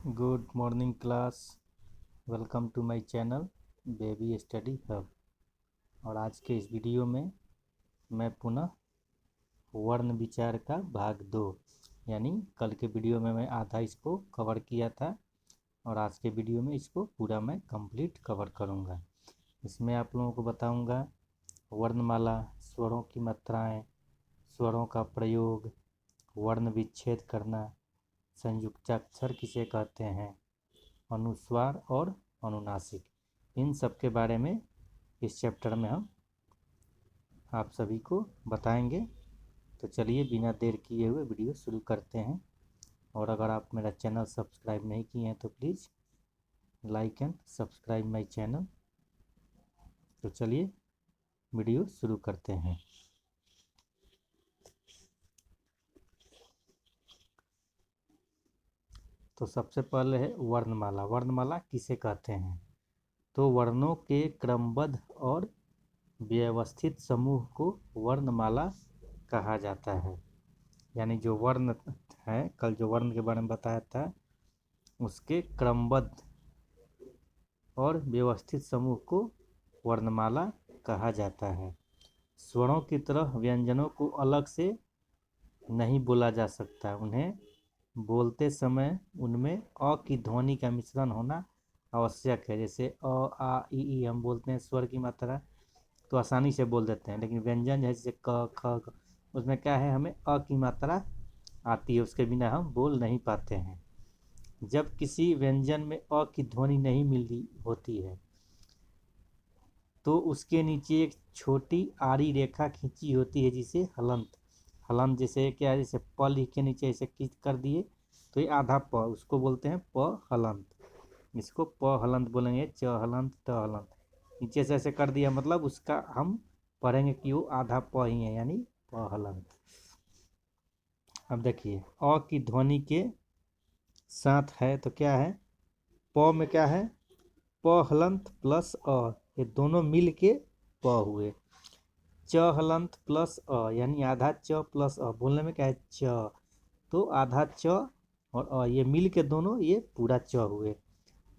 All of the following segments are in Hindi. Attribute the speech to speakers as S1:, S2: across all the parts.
S1: Good morning class. Welcome to my channel baby study hub. और आज के इस वीडियो में मैं पुनः वर्ण विचार का भाग 2 यानी कल के वीडियो में मैं आधा इसको कवर किया था और आज के वीडियो में इसको पूरा मैं कंप्लीट कवर करूँगा। इसमें आप लोगों को बताऊँगा वर्णमाला, स्वरों की मात्राएं, स्वरों का प्रयोग, वर्ण विच्छेद करना, संयुक्ताक्षर किसे कहते हैं, अनुस्वार और अनुनासिक, इन सब के बारे में इस चैप्टर में हम आप सभी को बताएंगे। तो चलिए बिना देर किए हुए वीडियो शुरू करते हैं। और अगर आप मेरा चैनल सब्सक्राइब नहीं किए हैं तो please like and subscribe my channel. तो चलिए वीडियो शुरू करते हैं। तो सबसे पहले है वर्णमाला। वर्णमाला किसे कहते हैं? तो वर्णों के क्रमबद्ध और व्यवस्थित समूह को वर्णमाला कहा जाता है। यानी जो वर्ण है, कल जो वर्ण के बारे में बताया था, उसके क्रमबद्ध और व्यवस्थित समूह को वर्णमाला कहा जाता है। स्वरों की तरह व्यंजनों को अलग से नहीं बोला जा सकता। उन्हें बोलते समय उनमें अ की ध्वनि का मिश्रण होना आवश्यक है। जैसे अ, आ, ई हम बोलते हैं स्वर की मात्रा, तो आसानी से बोल देते हैं। लेकिन व्यंजन जैसे क, ख, उसमें क्या है, हमें अ की मात्रा आती है, उसके बिना हम बोल नहीं पाते हैं। जब किसी व्यंजन में अ की ध्वनि नहीं मिली होती है तो उसके नीचे एक छोटी आड़ी रेखा खींची होती है जिसे हलंत। हलंत जैसे क्या है, जैसे प लिख के नीचे ऐसे खींच कर दिए तो ये आधा प, उसको बोलते हैं प हलंत। इसको प हलंत बोलेंगे, च हलंत, ट हलंत। नीचे से ऐसे कर दिया मतलब उसका हम पढ़ेंगे कि वो आधा प ही है, यानी प हलंत। अब देखिए अ की ध्वनि के साथ है तो क्या है, प में क्या है, प हलंत प्लस अ, ये दोनों मिल के प हुए। च हलंत प्लस अ यानी आधा च प्लस अ, बोलने में क्या है च, तो आधा च और अ ये मिल के दोनों ये पूरा च हुए।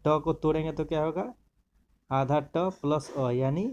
S1: ट को तोड़ेंगे तो क्या होगा, आधा ट प्लस अ यानी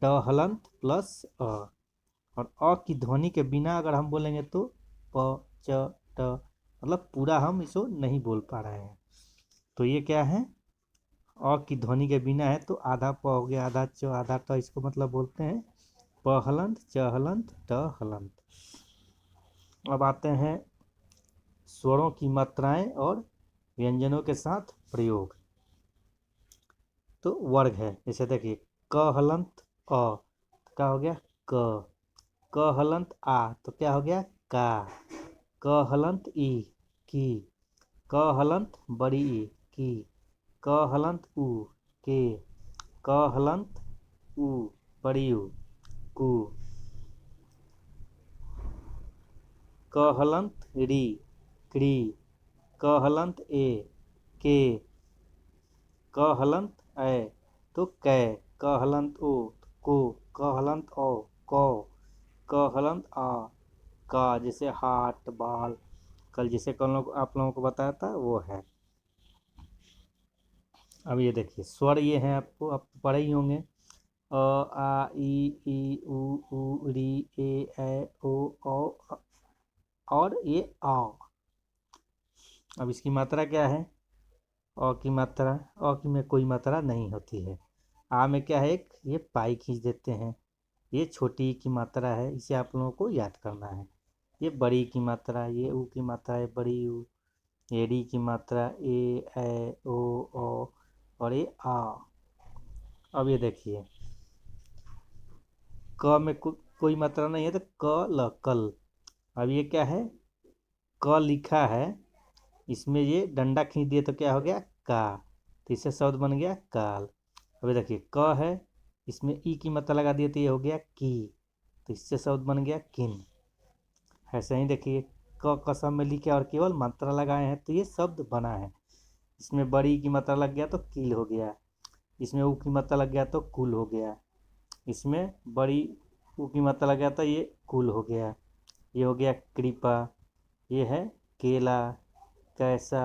S1: ट हलंत प्लस अ। और अ की ध्वनि के बिना अगर हम बोलेंगे तो प च ट, मतलब पूरा हम इसको नहीं बोल पा रहे हैं। तो ये क्या है, अ की ध्वनि के बिना है तो आधा प हो गया, आधा च आधा ट, इसको मतलब बोलते हैं प हलंत, च हलंत, ट हलंत। अब आते हैं स्वरों की मात्राएं और व्यंजनों के साथ प्रयोग। तो वर्ग है, जैसे देखिए क हलंत अ तो क्या हो गया क, क हलंत आ तो क्या हो गया का, क हलंत ई की, क हलंत बड़ी ई की, क हलंत उ के, क हलंत उ बड़ी उ कु, क हलंत री क्री, क हलंत ए के, क हलंत ऐ तो कै, क हलंत ओ को, क हलंत औ कौ, क हलंत आ का, जैसे हाथ बाल, कल जैसे कल आप लोगों को बताया था वो है। अब ये देखिए स्वर ये हैं, आपको आप पढ़े ही होंगे, अ आ ई उ री ए ओ औ और ये आ। अब इसकी मात्रा क्या है, अ की मात्रा, अ की में कोई मात्रा नहीं होती है। आ में क्या है, एक ये पाई खींच देते हैं, ये छोटी की मात्रा है, इसे आप लोगों को याद करना है। ये बड़ी की मात्रा, ये ऊ की मात्रा है बड़ी ऊ, ये डी की मात्रा ए ओ और ये आ। अब ये देखिए क में कोई मात्रा नहीं है तो क ल कल। अब ये क्या है, क लिखा है, इसमें ये डंडा खींच दिए तो क्या हो गया का, तो इससे शब्द बन गया काल। अब देखिए क है, इसमें ई की मात्रा लगा दिए तो ये हो गया की, तो इससे शब्द बन गया किन। ऐसे ही देखिए क कसम में लिखे और केवल मात्रा लगाए हैं तो ये शब्द बना है। इसमें बड़ी की मात्रा लग गया तो कील हो गया, इसमें ऊ की मात्रा लग गया तो कुल हो गया, इसमें बड़ी ऊ की मात्रा लग गया तो ये कुल हो गया। ये हो गया कृपा, ये है केला, कैसा,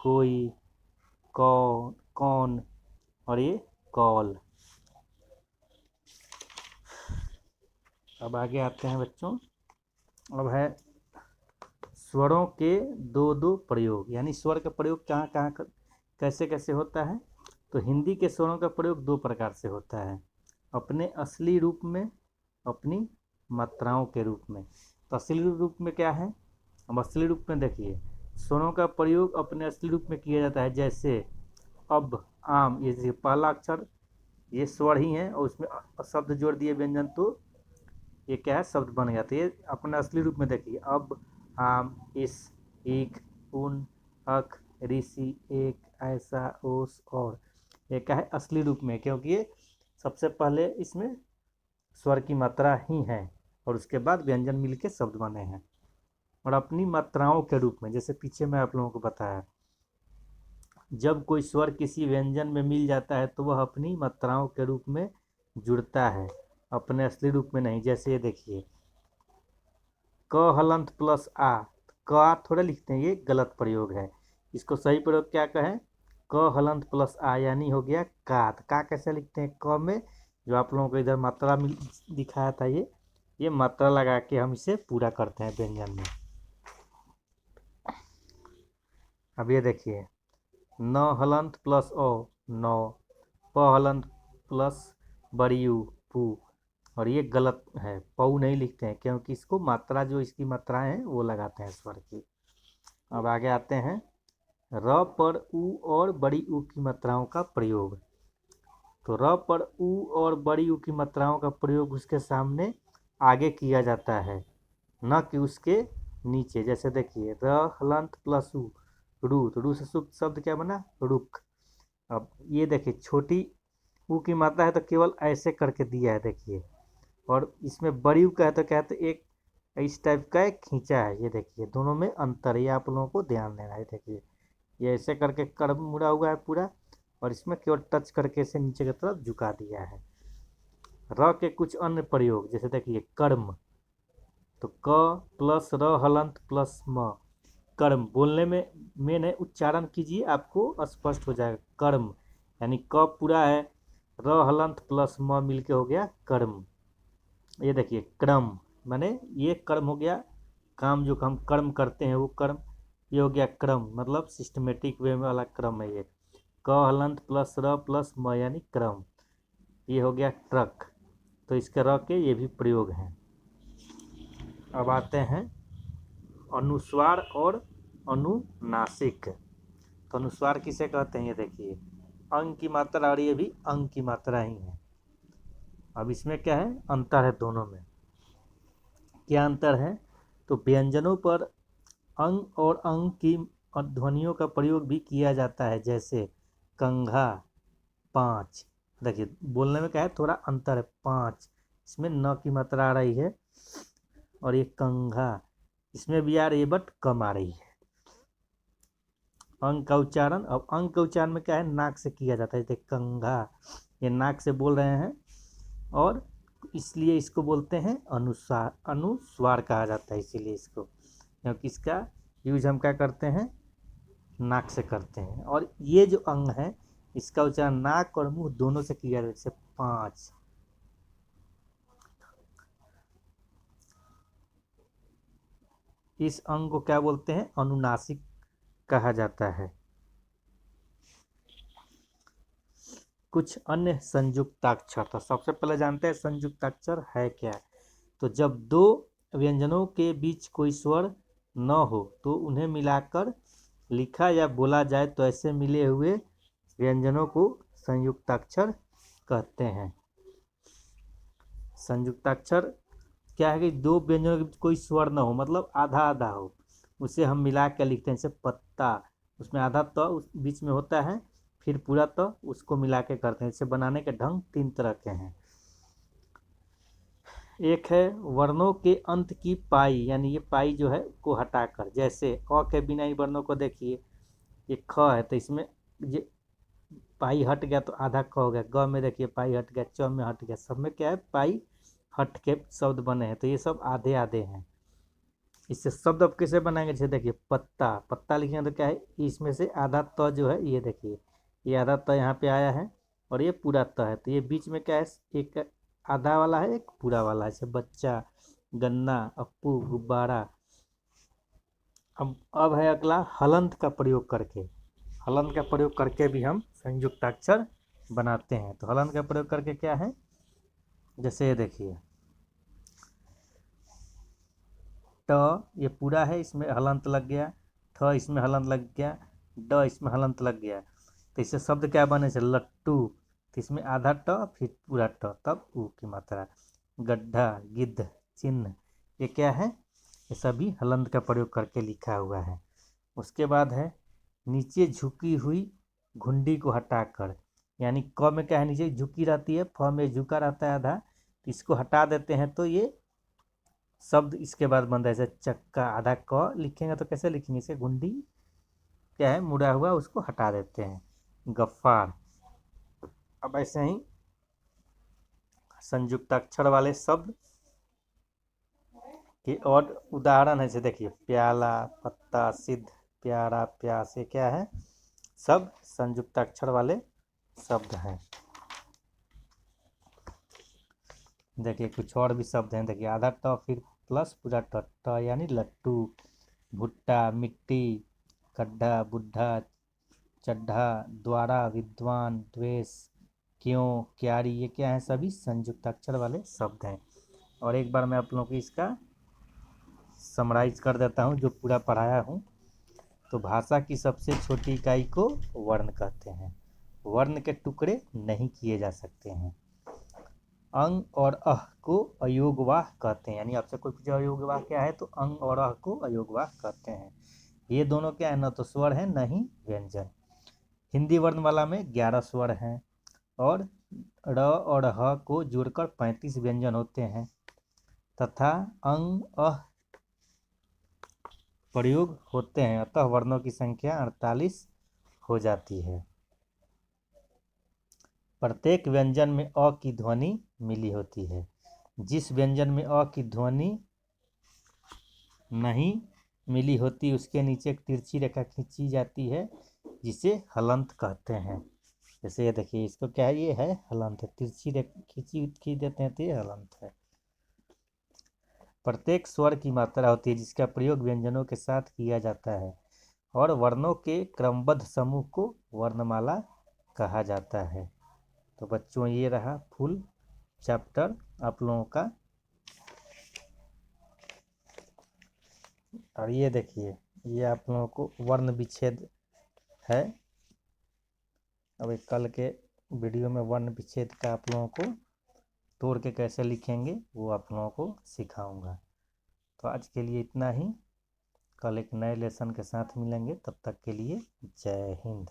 S1: कोई, कौन और ये कॉल। अब आगे आते हैं बच्चों, अब है स्वरों के दो दो प्रयोग, यानी स्वर का प्रयोग कहाँ कहाँ कैसे कैसे होता है। तो हिंदी के स्वरों का प्रयोग दो प्रकार से होता है, अपने असली रूप में, अपनी मात्राओं के रूप में। तो असली रूप में क्या है, अब असली रूप में देखिए स्वरों का प्रयोग अपने असली रूप में किया जाता है, जैसे अब, आम, ये पहला अक्षर ये स्वर ही है और उसमें शब्द जोड़ दिए व्यंजन, तो ये क्या है, शब्द बन गया। तो ये अपने असली रूप में देखिए, अब, आम, इस, एक, उन, अख, ऋषि, एक, ऐसा, ओस, और। ये क्या है, असली रूप में, क्योंकि ये सबसे पहले इसमें स्वर की मात्रा ही है और उसके बाद व्यंजन मिलके शब्द बने हैं। और अपनी मात्राओं के रूप में, जैसे पीछे मैं आप लोगों को बताया, जब कोई स्वर किसी व्यंजन में मिल जाता है तो वह अपनी मात्राओं के रूप में जुड़ता है, अपने असली रूप में नहीं। जैसे ये देखिए, क हलंत प्लस आ, क आ थोड़ा लिखते हैं, ये गलत प्रयोग है। इसको सही प्रयोग क्या कहें, क हलंत प्लस आ, यानी हो गया का। तो का कैसे लिखते हैं, क में जो आप लोगों को इधर मात्रा दिखाया था, ये मात्रा लगा के हम इसे पूरा करते हैं व्यंजन में। अब ये देखिए, न हलंत प्लस ओ, नौ, प हलंत प्लस बड़ी यू, पू, और ये गलत है, पऊ नहीं लिखते हैं, क्योंकि इसको मात्रा जो इसकी मात्राएं हैं वो लगाते हैं स्वर की। अब आगे आते हैं, र पर उ और बड़ी ऊ की मात्राओं का प्रयोग। तो र पर उ और बड़ी ऊ की मात्राओं का प्रयोग उसके सामने आगे किया जाता है, न कि उसके नीचे। जैसे देखिए, र हलंत प्लस उ, रू, तो रू से शब्द क्या बना, रुक। अब ये देखिए, छोटी ऊ की मात्रा है तो केवल ऐसे करके दिया है, देखिए। और इसमें बड़ी ऊ का है तो क्या है, तो एक इस टाइप का एक खींचा है, ये देखिए दोनों में अंतर, ये आप लोगों को ध्यान देना है। देखिए ये ऐसे करके कर्म मुड़ा हुआ है पूरा, और इसमें केवल टच करके इसे नीचे की तरफ झुका दिया है। र के कुछ अन्य प्रयोग, जैसे देखिए कर्म, तो क प्लस र हलंत प्लस म, कर्म। बोलने में मेन है, उच्चारण कीजिए आपको स्पष्ट हो जाएगा। कर्म यानी क पूरा है, र हलंत प्लस म मिलके हो गया कर्म। ये देखिए क्रम, माने ये कर्म हो गया, काम जो हम कर्म करते हैं वो कर्म। ये हो गया क्रम, मतलब सिस्टमेटिक वे में वाला क्रम है ये। क हलंत प्लस र प्लस म यानी क्रम। ये हो गया ट्रक, तो इसके र के ये भी प्रयोग हैं। अब आते हैं अनुस्वार और अनुनासिक। तो अनुस्वार किसे कहते हैं, ये देखिए अंग की मात्रा, और ये भी अंग की मात्रा ही है। अब इसमें क्या है, अंतर है दोनों में। क्या अंतर है, तो व्यंजनों पर अंग और अंग की ध्वनियों का प्रयोग भी किया जाता है, जैसे कंघा, पाँच। देखिए बोलने में क्या है, थोड़ा अंतर है, पाँच इसमें न की मात्रा आ रही है, और ये कंघा इसमें भी आ रही है बट कम आ रही है। अंग का उच्चारण, अब अंग का उच्चारण में क्या है, नाक से किया जाता है, जैसे कंघा, ये नाक से बोल रहे हैं, और इसलिए इसको बोलते हैं अनुस्वार, अनुस्वार कहा जाता है, इसीलिए इसको, क्योंकि इसका यूज हम क्या करते हैं, नाक से करते हैं। और ये जो अंग है इसका उच्चारण नाक और मुंह दोनों से किया जाता है, जैसे पाँच। इस अंग को क्या बोलते हैं, अनुनासिक कहा जाता है। कुछ अन्य संयुक्ताक्षर, तो सबसे पहले जानते हैं संयुक्ताक्षर है क्या। तो जब दो व्यंजनों के बीच कोई स्वर न हो तो उन्हें मिलाकर लिखा या बोला जाए तो ऐसे मिले हुए व्यंजनों को संयुक्ताक्षर कहते हैं। संयुक्ताक्षर क्या है कि दो व्यंजनों के बीच कोई स्वर न हो, मतलब आधा आधा हो, उसे हम मिला के लिखते हैं। जैसे पत्ता, उसमें आधा त उस बीच में होता है, फिर पूरा त उसको मिला के करते हैं। इसे बनाने के ढंग तीन तरह के हैं। एक है वर्णों के अंत की पाई, यानी ये पाई जो है को हटाकर, जैसे अ के बिना ही वर्णों को देखिए, ये ख है तो इसमें ये पाई हट गया तो आधा क हो गया। ग में देखिए पाई हट गया, च में हट गया, सब में क्या है पाई हट के शब्द बने हैं, तो ये सब आधे आधे हैं। इससे शब्द अब कैसे बनाएंगे, जैसे देखिए पत्ता, पत्ता लिखेंगे तो क्या है, इसमें से आधा त जो है ये देखिए, ये आधा त यहाँ पे आया है और ये पूरा त है, तो ये बीच में क्या है, एक आधा वाला है एक पूरा वाला है, जैसे बच्चा, गन्ना, अप्पू, गुब्बारा। अब है अगला हलंत का प्रयोग करके। हलंत का प्रयोग करके भी हम संयुक्ताक्षर बनाते हैं। तो हलंत का प्रयोग करके क्या है, जैसे ये देखिए ट, ये पूरा है, इसमें हलंत लग गया, ठ इसमें हलंत लग गया, ड इसमें हलंत लग गया, तो इससे शब्द क्या बने से लट्टू, तो इसमें आधा ट फिर पूरा ट, तब ऊ की मात्रा। गड्ढा, गिद्ध, चिन्ह, ये क्या है, ये सभी हलंत का प्रयोग करके लिखा हुआ है। उसके बाद है नीचे झुकी हुई घुंडी को हटाकर, यानी क में क्या है नीचे झुकी रहती है, फ में झुका रहता है आधा, तो इसको हटा देते हैं तो ये शब्द इसके बाद बन रहा है, जैसे चक्का, आधा क लिखेंगे तो कैसे लिखेंगे, इसे घुंडी क्या है मुड़ा हुआ, उसको हटा देते हैं। गफ्फार। अब ऐसे ही संयुक्ताक्षर वाले शब्द के और उदाहरण है, जैसे देखिए प्याला, पत्ता, सिद्ध, प्यारा, प्यास, ये क्या है, सब संयुक्ताक्षर वाले शब्द हैं। देखिए कुछ और भी शब्द हैं, देखिए आधा ट फिर प्लस पूरा ट, ट यानी लट्टू, भुट्टा, मिट्टी, गड्ढा, बुढ़ा, चड्ढा, द्वारा, विद्वान, द्वेष, क्यों, क्यारी, ये क्या है, सभी संयुक्ताक्षर वाले शब्द हैं। और एक बार मैं आप लोगों को इसका समराइज कर देता हूँ जो पूरा पढ़ाया हूँ। तो भाषा की सबसे छोटी इकाई को वर्ण कहते हैं। वर्ण के टुकड़े नहीं किए जा सकते हैं। अंग और अह को अयोगवाह कहते हैं, यानी आपसे कोई पूछे अयोगवाह क्या है, तो अंग और अह को अयोगवाह कहते हैं। ये दोनों क्या है, न तो स्वर है न ही व्यंजन। हिंदी वर्णमाला में 11 स्वर हैं और र और ह को जोड़कर 35 व्यंजन होते हैं तथा अंग अह प्रयोग होते हैं, अतः वर्णों की संख्या 48 हो जाती है। प्रत्येक व्यंजन में अ की ध्वनि मिली होती है। जिस व्यंजन में अ की ध्वनि नहीं मिली होती उसके नीचे एक तिरछी रेखा खींची जाती है, जिसे हलंत कहते हैं। जैसे ये देखिए, इसको क्या है, ये है हलंत, तिरछी रेखा खींच देते हैं तो ये हलंत है। प्रत्येक स्वर की मात्रा होती है जिसका प्रयोग व्यंजनों के साथ किया जाता है और वर्णों के क्रमबद्ध समूह को वर्णमाला कहा जाता है। तो बच्चों ये रहा फुल चैप्टर आप लोगों का। और ये देखिए, ये आप लोगों को वर्ण विच्छेद है। अब कल के वीडियो में वर्ण विच्छेद का आप लोगों को तोड़ के कैसे लिखेंगे वो आप लोगों को सिखाऊंगा। तो आज के लिए इतना ही, कल एक नए लेसन के साथ मिलेंगे, तब तक के लिए जय हिंद।